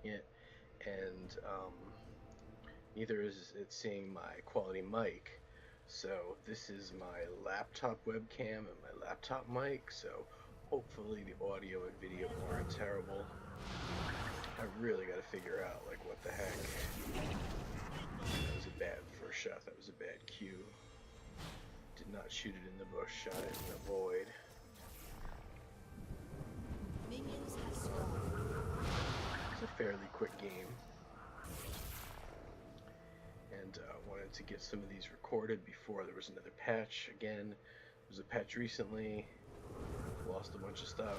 it, and neither is it seeing my quality mic. So this is my laptop webcam and my laptop mic, so hopefully the audio and video aren't terrible. I really got to figure out, like, what the heck. That was a bad first shot. That was a bad cue. Did not shoot it in the bush, shot it in the void. Minions have spawned. It's a fairly quick game. And wanted to get some of these recorded before there was another patch. Again, there was a patch recently. Lost a bunch of stuff.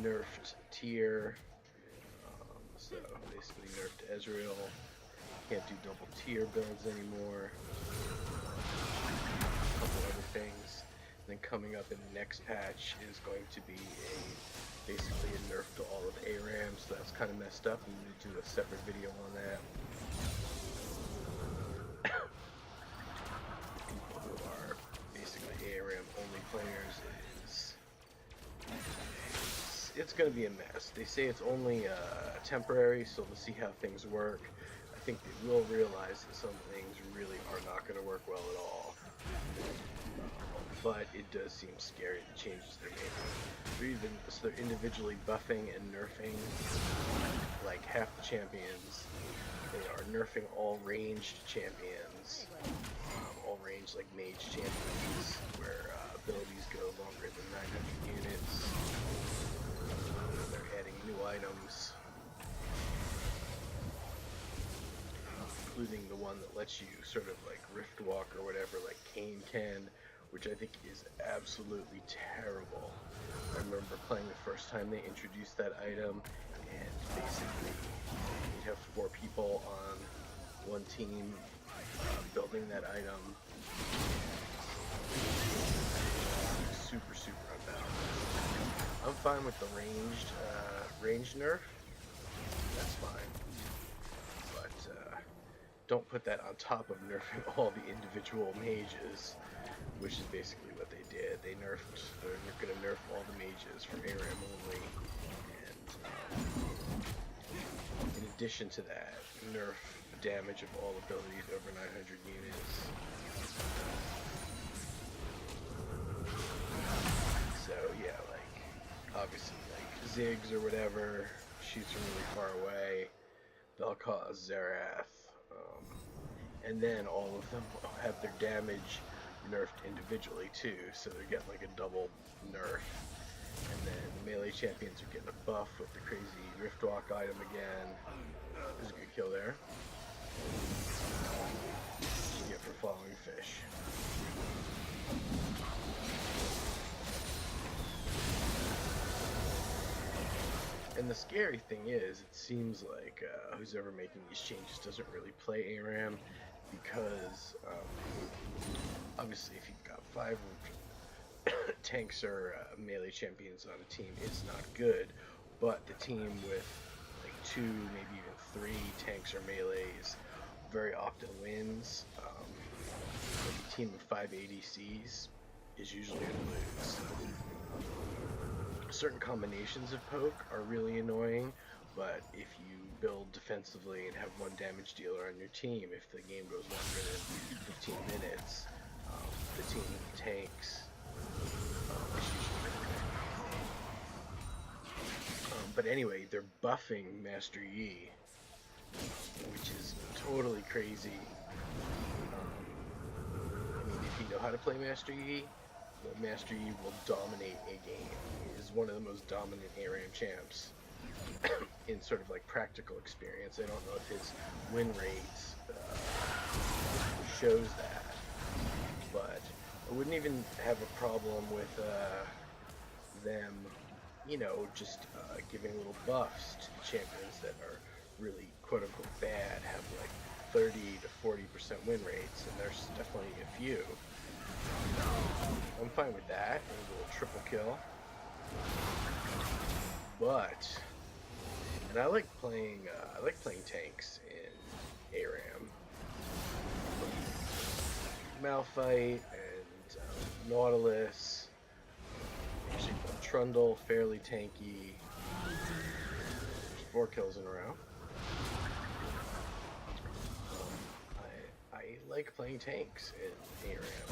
Nerfed tier. So basically nerfed Ezreal. Can't do double tier builds anymore. A couple other things. And then coming up in the next patch is going to be basically a nerf to all of ARAM, so that's kind of messed up. I'm going to do a separate video on that. People who are basically ARAM only players, it's going to be a mess. They say it's only temporary, so we'll see how things work. I think they will realize that some things really are not going to work well at all. But it does seem scary, the changes they're making. They're individually buffing and nerfing like half the champions. They are nerfing all ranged champions. All ranged like mage champions, where abilities go longer than 900 units. They're adding new items, including the one that lets you sort of like rift walk or whatever, like Kane can, which I think is absolutely terrible. I remember playing the first time they introduced that item, and basically you'd have 4 people on one team building that item. Super unbalanced. I'm fine with the ranged nerf. That's fine. But don't put that on top of nerfing all the individual mages, which is basically what they did. They're going to nerf all the mages from ARAM only, and in addition to that, nerf damage of all abilities over 900 units. So yeah, like, obviously, like, Ziggs or whatever shoots from really far away, Vel'Koz, Xerath, and then all of them have their damage nerfed individually too, so they're getting like a double nerf. And then the melee champions are getting a buff with the crazy Riftwalk item again. There's a good kill there. What you get for following fish. And the scary thing is, it seems like who's ever making these changes doesn't really play ARAM, because obviously if you've got 5 tanks or melee champions on a team, it's not good. But the team with like 2, maybe even 3 tanks or melees very often wins. Like a team of 5 ADCs is usually going to lose. Certain combinations of poke are really annoying, but if you build defensively and have 1 damage dealer on your team, if the game goes longer than 15 minutes, the team with the tanks is usually going to win. But anyway, they're buffing Master Yi, which is totally crazy. I mean, if you know how to play Master Yi, Master Yi will dominate a game. He is one of the most dominant ARAM champs in sort of like practical experience. I don't know if his win rates shows that, but I wouldn't even have a problem with them, you know, just giving little buffs to the champions that are really quote-unquote bad, have like 30 to 40% win rates, and there's definitely a few. I'm fine with that. A little triple kill. But, and I like playing tanks in ARAM. Malphite and Nautilus. Actually, Trundle, fairly tanky. 4 kills in a row. I like playing tanks in ARAM.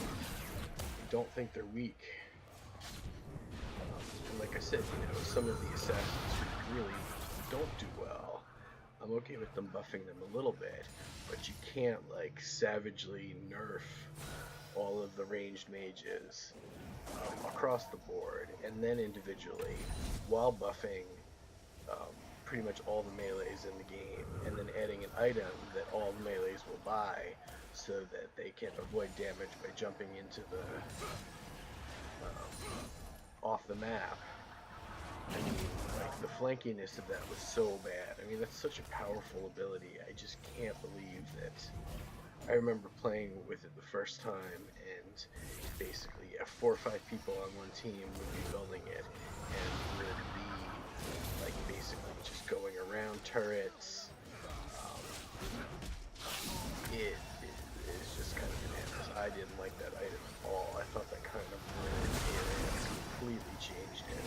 I don't think they're weak. And like I said, some of the assassins who really don't do well, I'm okay with them buffing them a little bit, but you can't like savagely nerf all of the ranged mages across the board and then individually while buffing pretty much all the melees in the game, and then adding an item that all the melees will buy so that they can avoid damage by jumping into the off the map. I mean, like, the flankiness of that was so bad. I mean, that's such a powerful ability. I just can't believe that. I remember playing with it the first time, and basically, 4 or 5 people on one team would be building it, and would be, like, basically just going around turrets. It is just kind of bananas. I didn't like that item at all. I thought that kind of ruined it and completely changed it.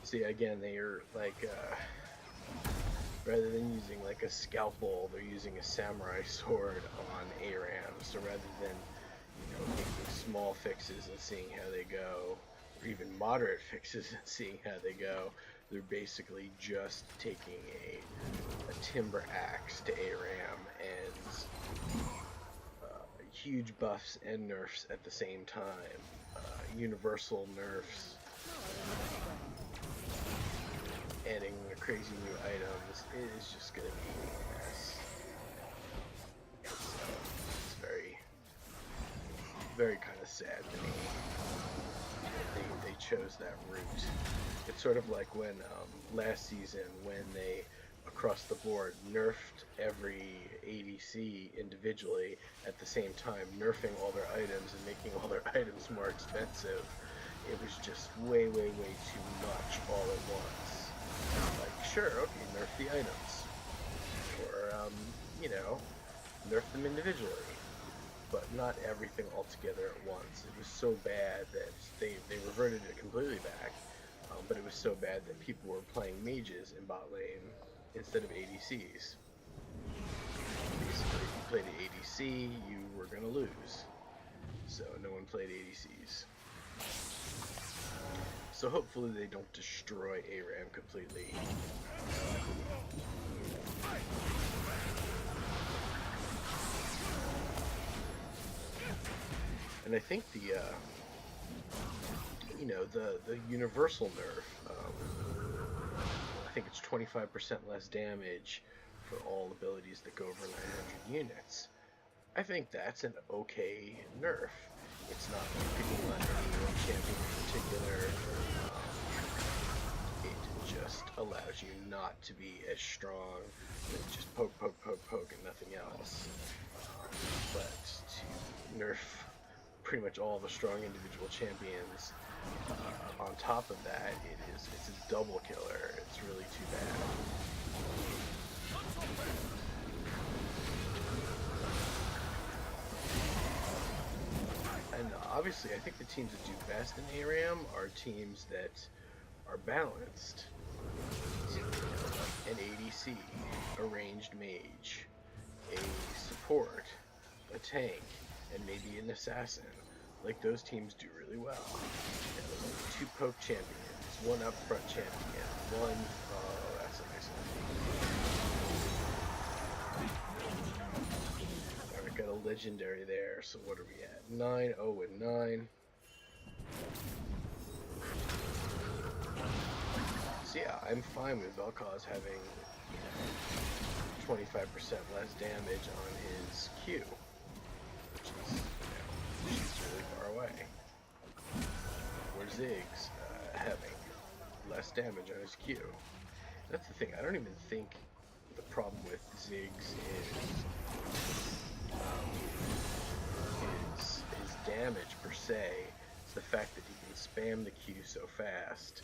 See, again, they're like, rather than using like a scalpel, they're using a samurai sword on ARAM. So rather than, making small fixes and seeing how they go, or even moderate fixes and seeing how they go, they're basically just taking a timber axe to ARAM and huge buffs and nerfs at the same time. Universal nerfs. Adding crazy new items, it is just going to be a mess. So, it's very, very kind of sad to me that they chose that route. It's sort of like when last season, when they across the board nerfed every ADC individually at the same time, nerfing all their items and making all their items more expensive. It was just way, way, way too much all at once. Like, sure, okay, nerf the items. Or, nerf them individually. But not everything all together at once. It was so bad that they reverted it completely back. But it was so bad that people were playing mages in bot lane instead of ADCs. Basically, if you played an ADC, you were going to lose. So no one played ADCs. So hopefully they don't destroy ARAM completely. And I think the universal nerf, I think it's 25% less damage for all abilities that go over 900 units. I think that's an okay nerf. It's not picking on any one champion in particular. It just allows you not to be as strong, than just poke, poke, poke, poke, and nothing else. But to nerf pretty much all the strong individual champions on top of that, it's a double killer. It's really too bad. And obviously, I think the teams that do best in ARAM are teams that are balanced. An ADC, a ranged mage, a support, a tank, and maybe an assassin. Like, those teams do really well. Like 2 poke champions, 1 upfront champion, 1, oh, that's a nice one. Alright, got a legendary there, so what are we at? 9, 0, and 9. So yeah, I'm fine with Vel'Koz having 25% less damage on his Q, which is, she's really far away. Or Ziggs having less damage on his Q. That's the thing, I don't even think the problem with Ziggs is his damage per se. It's the fact that he can spam the Q so fast.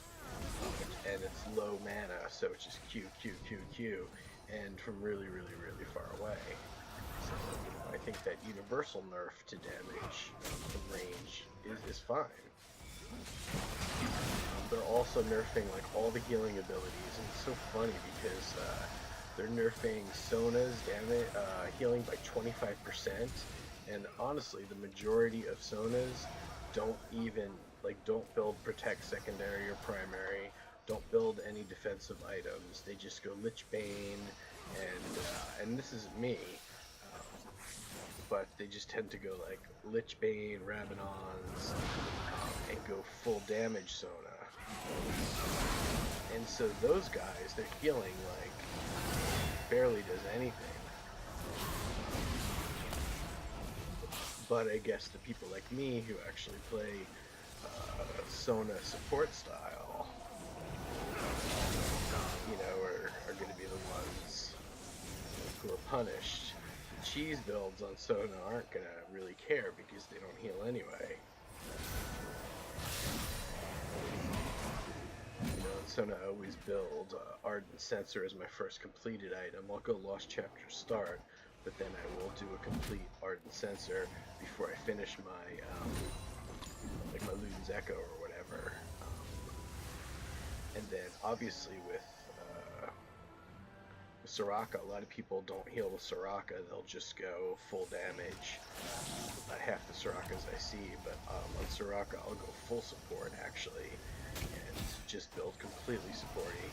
And it's low mana, so it's just Q, Q, Q, Q, and from really, really, really far away. So I think that universal nerf to damage from range is fine. They're also nerfing like all the healing abilities, and it's so funny because they're nerfing Sona's damage healing by 25%, and honestly, the majority of Sonas don't even don't build protect secondary or primary, don't build any defensive items. They just go Lich Bane, and this isn't me, but they just tend to go like Lich Bane, Rabbanons, and go full damage Sona. And so those guys, their healing like barely does anything. But I guess the people like me who actually play Sona support style, you know, are going to be the ones who are punished. The cheese builds on Sona aren't going to really care because they don't heal anyway. You know, Sona I always build Ardent Sensor as my first completed item. I'll go Lost Chapter start, but then I will do a complete Ardent Sensor before I finish my like my Luden's Echo or whatever. And then obviously with Soraka, a lot of people don't heal with Soraka. They'll just go full damage. Half the Sorakas I see, but on Soraka I'll go full support actually, and just build completely supporty.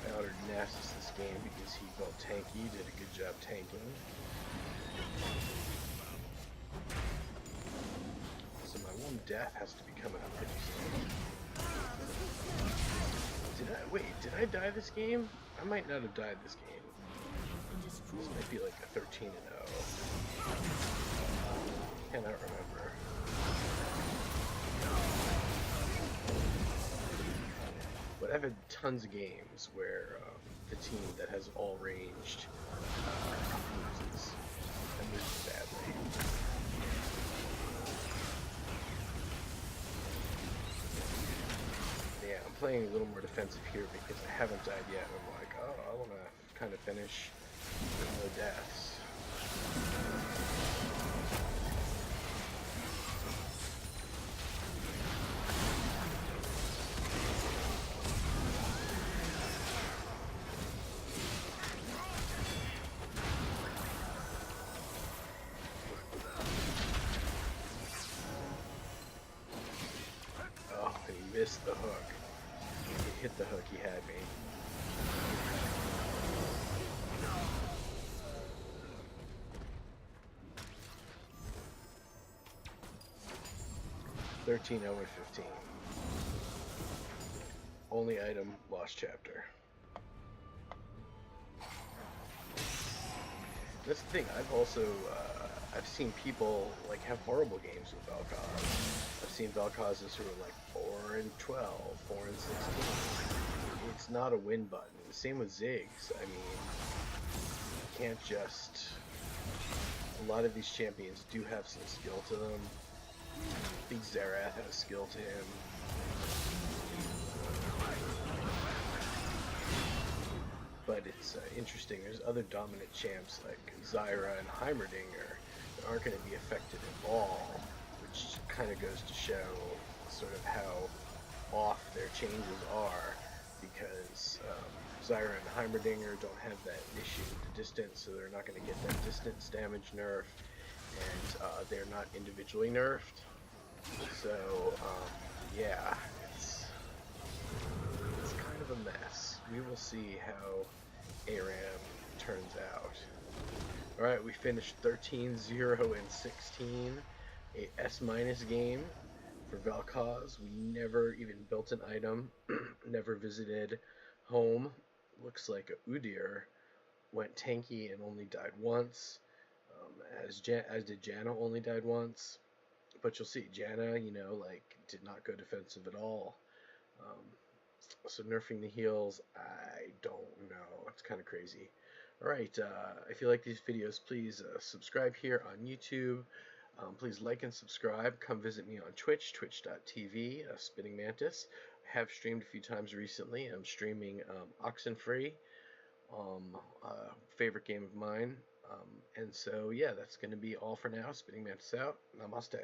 I honored Nasus this game because he built tanky, did a good job tanking. So my one death has to be coming up pretty soon. Did I die this game? I might not have died this game. This might be like a 13-0. Cannot remember. But I've had tons of games where the team that has all ranged loses, and loses badly. Yeah, I'm playing a little more defensive here because I haven't died yet. I'm like, oh, I want to kind of finish with no deaths. Oh, he missed the hook. He hit the hook, he had me. $13-0 and 15. Only item, Lost Chapter. That's the thing. I've also I've seen people like have horrible games with Vel'Koz. I've seen Vel'Kozes who are like 4 and 12, 4 and 16. It's not a win button. Same with Ziggs. I mean, you can't just. A lot of these champions do have some skill to them. I think Xerath has skill to him. But it's interesting. There's other dominant champs like Zyra and Heimerdinger that aren't going to be affected at all, which kind of goes to show sort of how off their changes are, because Zyra and Heimerdinger don't have that issue with the distance, so they're not going to get that distance damage nerf, and they're not individually nerfed. So yeah, it's kind of a mess. We will see how ARAM turns out. Alright, we finished 13-0 and 16, a S- game for Vel'Koz. We never even built an item, never visited home. Looks like Udyr went tanky and only died once, as did Janna, only died once. But you'll see, Janna, you know, like, did not go defensive at all. So nerfing the heals, I don't know. It's kind of crazy. Alright, if you like these videos, please subscribe here on YouTube. Please like and subscribe. Come visit me on Twitch, twitch.tv, Spinning Mantis. I have streamed a few times recently. I'm streaming Oxenfree, favorite game of mine. And so, yeah, that's going to be all for now. Spinning Mantis out. Namaste.